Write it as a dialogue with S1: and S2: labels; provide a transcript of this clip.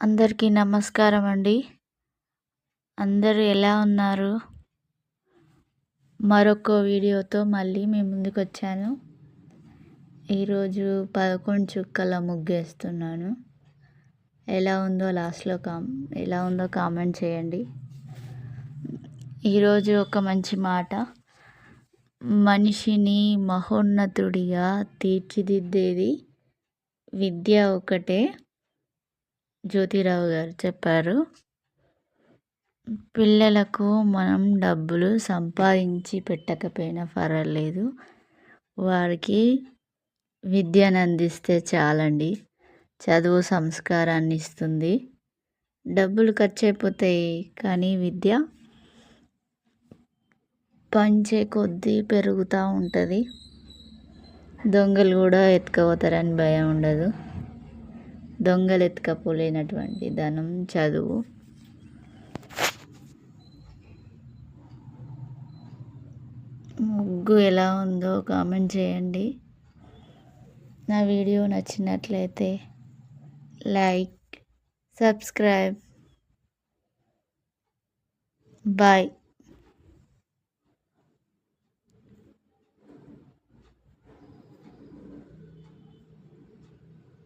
S1: అందరికీ నమస్కారం అండి. అందరూ ఎలా ఉన్నారు? మరొక వీడియోతో మళ్ళీ మీ ముందుకొచ్చాను. ఈరోజు 11 చుక్కల ముగ్గేస్తున్నాను. ఎలా ఉందో కామెంట్ చేయండి. ఈరోజు ఒక మంచి మాట, మనిషిని మహోన్నతుడిగా తీర్చిదిద్దేది విద్య ఒకటే. జ్యోతిరావు గారు చెప్పారు. పిల్లలకు మనం డబ్బులు సంపాదించి పెట్టకపోయినా పర్వాలేదు, వారికి విద్యను అందిస్తే చాలండి. చదువు సంస్కారాన్ని ఇస్తుంది. డబ్బులు ఖర్చు అయిపోతాయి, కానీ విద్య పంచే కొద్దీ పెరుగుతూ ఉంటుంది. దొంగలు కూడా ఎత్తుకుపోతారని భయం ఉండదు. దొంగలు ఎత్తుకపోలేనటువంటి ధనం చదువు. ముగ్గు ఎలా ఉందో కామెంట్ చేయండి. నా వీడియో నచ్చినట్లయితే లైక్, సబ్స్క్రైబ్. బాయ్.